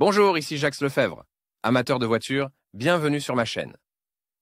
Bonjour, ici Jacques Lefebvre. Amateur de voitures, bienvenue sur ma chaîne.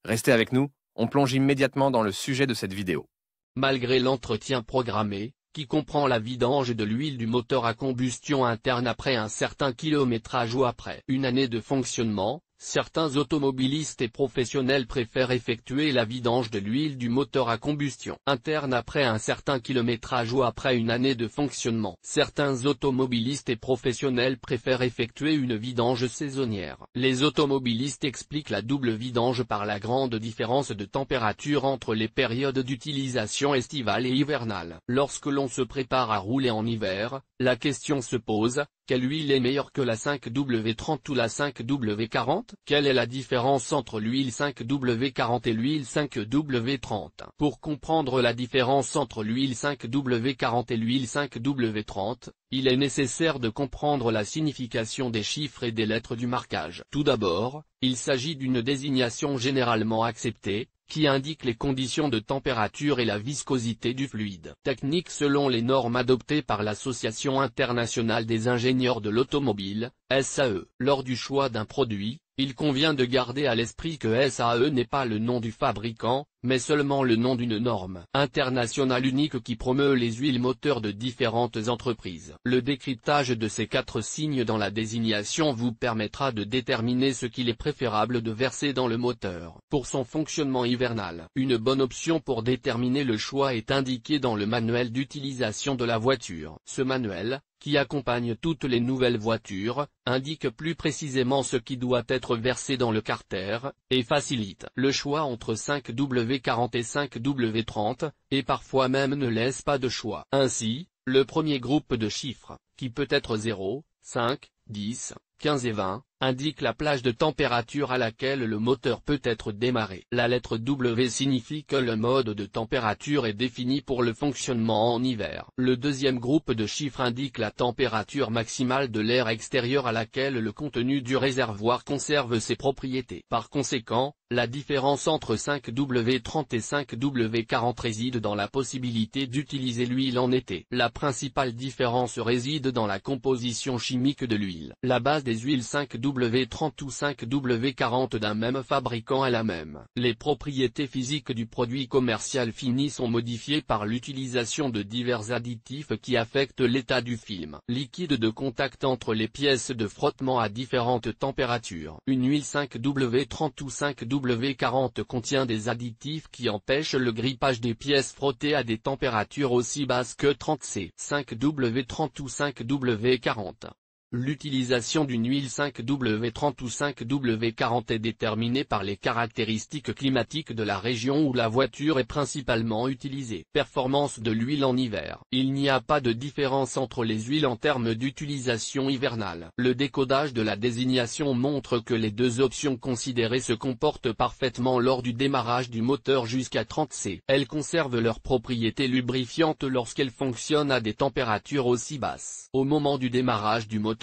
Restez avec nous, on plonge immédiatement dans le sujet de cette vidéo. Malgré l'entretien programmé, qui comprend la vidange de l'huile du moteur à combustion interne après un certain kilométrage ou après une année de fonctionnement, certains automobilistes et professionnels préfèrent effectuer la vidange de l'huile du moteur à combustion interne après un certain kilométrage ou après une année de fonctionnement. Certains automobilistes et professionnels préfèrent effectuer une vidange saisonnière. Les automobilistes expliquent la double vidange par la grande différence de température entre les périodes d'utilisation estivale et hivernale. Lorsque l'on se prépare à rouler en hiver, la question se pose: quelle huile est meilleure que la 5W30 ou la 5W40? Quelle est la différence entre l'huile 5W40 et l'huile 5W30? Pour comprendre la différence entre l'huile 5W40 et l'huile 5W30, il est nécessaire de comprendre la signification des chiffres et des lettres du marquage. Tout d'abord, il s'agit d'une désignation généralement acceptée, qui indique les conditions de température et la viscosité du fluide. Technique selon les normes adoptées par l'Association internationale des ingénieurs de l'automobile, SAE. Lors du choix d'un produit, il convient de garder à l'esprit que SAE n'est pas le nom du fabricant, mais seulement le nom d'une norme internationale unique qui promeut les huiles moteurs de différentes entreprises. Le décryptage de ces 4 signes dans la désignation vous permettra de déterminer ce qu'il est préférable de verser dans le moteur. Pour son fonctionnement hivernal, une bonne option pour déterminer le choix est indiquée dans le manuel d'utilisation de la voiture. Ce manuel, qui accompagne toutes les nouvelles voitures, indique plus précisément ce qui doit être versé dans le carter, et facilite le choix entre 5W40 et 5W30, et parfois même ne laisse pas de choix. Ainsi, le premier groupe de chiffres, qui peut être 0, 5, 10, 15 et 20, indique la plage de température à laquelle le moteur peut être démarré. La lettre W signifie que le mode de température est défini pour le fonctionnement en hiver. Le deuxième groupe de chiffres indique la température maximale de l'air extérieur à laquelle le contenu du réservoir conserve ses propriétés. Par conséquent, la différence entre 5W30 et 5W40 réside dans la possibilité d'utiliser l'huile en été. La principale différence réside dans la composition chimique de l'huile. La base des huiles 5W30 ou 5W40 d'un même fabricant est la même. Les propriétés physiques du produit commercial fini sont modifiées par l'utilisation de divers additifs qui affectent l'état du film liquide de contact entre les pièces de frottement à différentes températures. Une huile 5W30 ou 5W40 contient des additifs qui empêchent le grippage des pièces frottées à des températures aussi basses que 30 C. 5W30 ou 5W40. L'utilisation d'une huile 5W30 ou 5W40 est déterminée par les caractéristiques climatiques de la région où la voiture est principalement utilisée. Performance de l'huile en hiver. Il n'y a pas de différence entre les huiles en termes d'utilisation hivernale. Le décodage de la désignation montre que les deux options considérées se comportent parfaitement lors du démarrage du moteur jusqu'à 30 C. Elles conservent leurs propriétés lubrifiantes lorsqu'elles fonctionnent à des températures aussi basses. Au moment du démarrage du moteur,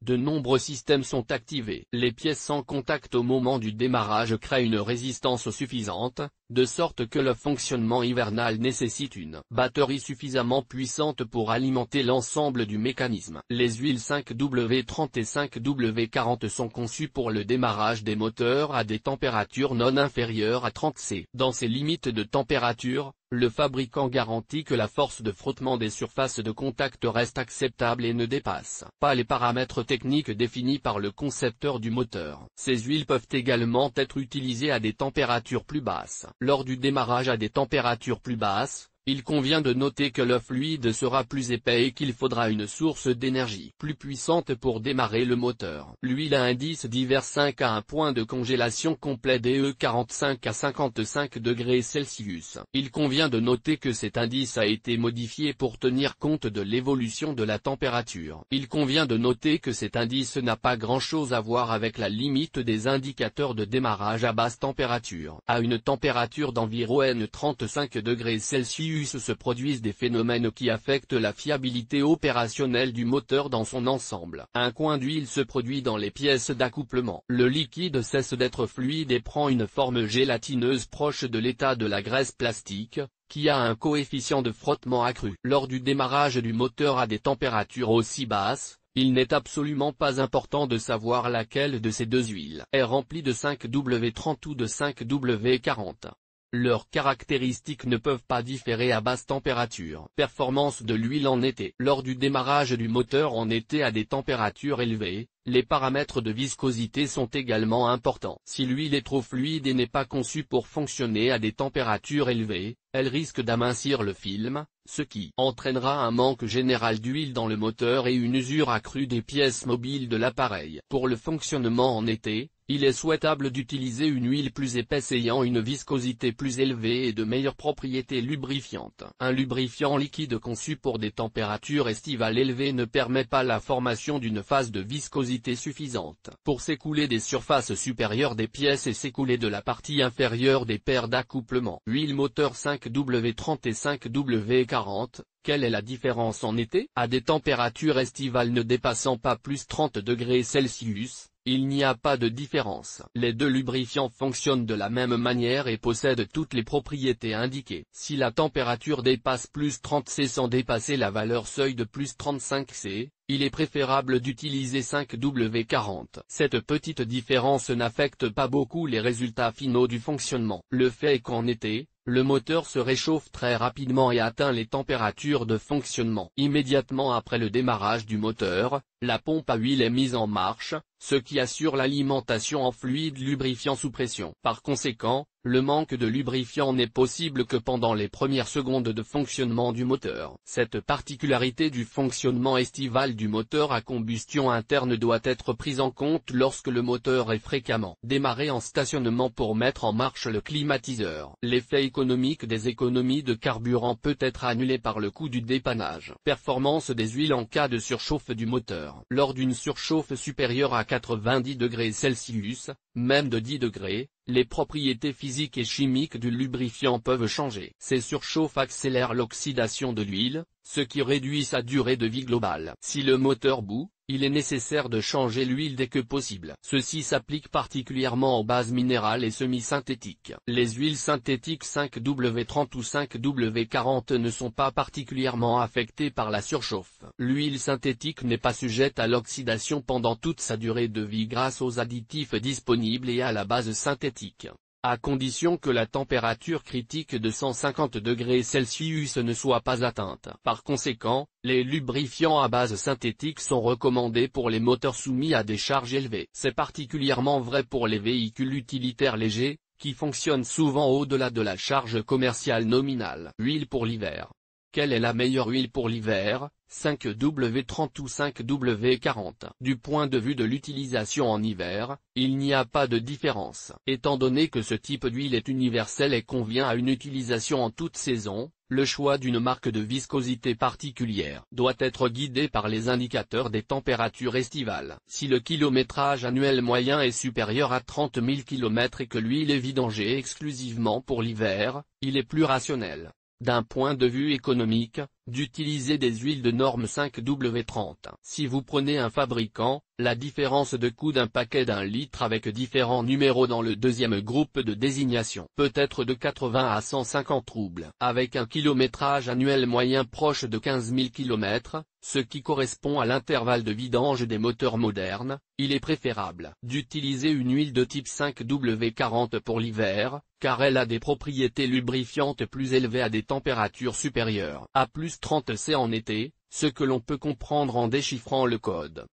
de nombreux systèmes sont activés. Les pièces sans contact au moment du démarrage créent une résistance suffisante, de sorte que le fonctionnement hivernal nécessite une batterie suffisamment puissante pour alimenter l'ensemble du mécanisme. Les huiles 5W30 et 5W40 sont conçues pour le démarrage des moteurs à des températures non inférieures à 30 C. Dans ces limites de température, le fabricant garantit que la force de frottement des surfaces de contact reste acceptable et ne dépasse pas les paramètres techniques définis par le concepteur du moteur. Ces huiles peuvent également être utilisées à des températures plus basses. Lors du démarrage à des températures plus basses, il convient de noter que le fluide sera plus épais et qu'il faudra une source d'énergie plus puissante pour démarrer le moteur. L'huile à indice divers 5 à un point de congélation complet DE 45 à 55 degrés Celsius. Il convient de noter que cet indice a été modifié pour tenir compte de l'évolution de la température. Il convient de noter que cet indice n'a pas grand-chose à voir avec la limite des indicateurs de démarrage à basse température. À une température d'environ 35 degrés Celsius se produisent des phénomènes qui affectent la fiabilité opérationnelle du moteur dans son ensemble. Un coin d'huile se produit dans les pièces d'accouplement. Le liquide cesse d'être fluide et prend une forme gélatineuse proche de l'état de la graisse plastique, qui a un coefficient de frottement accru. Lors du démarrage du moteur à des températures aussi basses, il n'est absolument pas important de savoir laquelle de ces deux huiles est remplie de 5W30 ou de 5W40. Leurs caractéristiques ne peuvent pas différer à basse température. Performance de l'huile en été. Lors du démarrage du moteur en été à des températures élevées, les paramètres de viscosité sont également importants. Si l'huile est trop fluide et n'est pas conçue pour fonctionner à des températures élevées, elle risque d'amincir le film, ce qui entraînera un manque général d'huile dans le moteur et une usure accrue des pièces mobiles de l'appareil. Pour le fonctionnement en été, il est souhaitable d'utiliser une huile plus épaisse ayant une viscosité plus élevée et de meilleures propriétés lubrifiantes. Un lubrifiant liquide conçu pour des températures estivales élevées ne permet pas la formation d'une phase de viscosité suffisante pour s'écouler des surfaces supérieures des pièces et s'écouler de la partie inférieure des paires d'accouplement. Huile moteur 5W30 et 5W40. Quelle est la différence en été? À des températures estivales ne dépassant pas plus 30 degrés Celsius, il n'y a pas de différence. Les deux lubrifiants fonctionnent de la même manière et possèdent toutes les propriétés indiquées. Si la température dépasse plus 30 C sans dépasser la valeur seuil de plus 35 C, il est préférable d'utiliser 5W40. Cette petite différence n'affecte pas beaucoup les résultats finaux du fonctionnement. Le fait est qu'en été, le moteur se réchauffe très rapidement et atteint les températures de fonctionnement. Immédiatement après le démarrage du moteur, la pompe à huile est mise en marche, ce qui assure l'alimentation en fluide lubrifiant sous pression. Par conséquent, le manque de lubrifiant n'est possible que pendant les premières secondes de fonctionnement du moteur. Cette particularité du fonctionnement estival du moteur à combustion interne doit être prise en compte lorsque le moteur est fréquemment démarré en stationnement pour mettre en marche le climatiseur. L'effet économique des économies de carburant peut être annulé par le coût du dépannage. Performance des huiles en cas de surchauffe du moteur. Lors d'une surchauffe supérieure à 90 degrés Celsius, même de 10 degrés, les propriétés physiques et chimiques du lubrifiant peuvent changer. Ces surchauffes accélèrent l'oxydation de l'huile, ce qui réduit sa durée de vie globale. Si le moteur bout, il est nécessaire de changer l'huile dès que possible. Ceci s'applique particulièrement aux bases minérales et semi-synthétiques. Les huiles synthétiques 5W30 ou 5W40 ne sont pas particulièrement affectées par la surchauffe. L'huile synthétique n'est pas sujette à l'oxydation pendant toute sa durée de vie grâce aux additifs disponibles et à la base synthétique, à condition que la température critique de 150 degrés Celsius ne soit pas atteinte. Par conséquent, les lubrifiants à base synthétique sont recommandés pour les moteurs soumis à des charges élevées. C'est particulièrement vrai pour les véhicules utilitaires légers, qui fonctionnent souvent au-delà de la charge commerciale nominale. Huile pour l'hiver. Quelle est la meilleure huile pour l'hiver, 5W30 ou 5W40? Du point de vue de l'utilisation en hiver, il n'y a pas de différence. Étant donné que ce type d'huile est universel et convient à une utilisation en toute saison, le choix d'une marque de viscosité particulière doit être guidé par les indicateurs des températures estivales. Si le kilométrage annuel moyen est supérieur à 30 000 km et que l'huile est vidangée exclusivement pour l'hiver, il est plus rationnel, d'un point de vue économique, d'utiliser des huiles de norme 5W30. Si vous prenez un fabricant, la différence de coût d'un paquet d'1 litre avec différents numéros dans le deuxième groupe de désignation peut être de 80 à 150 roubles. Avec un kilométrage annuel moyen proche de 15 000 km, ce qui correspond à l'intervalle de vidange des moteurs modernes, il est préférable d'utiliser une huile de type 5W40 pour l'hiver, car elle a des propriétés lubrifiantes plus élevées à des températures supérieures à plus 30 C en été, ce que l'on peut comprendre en déchiffrant le code.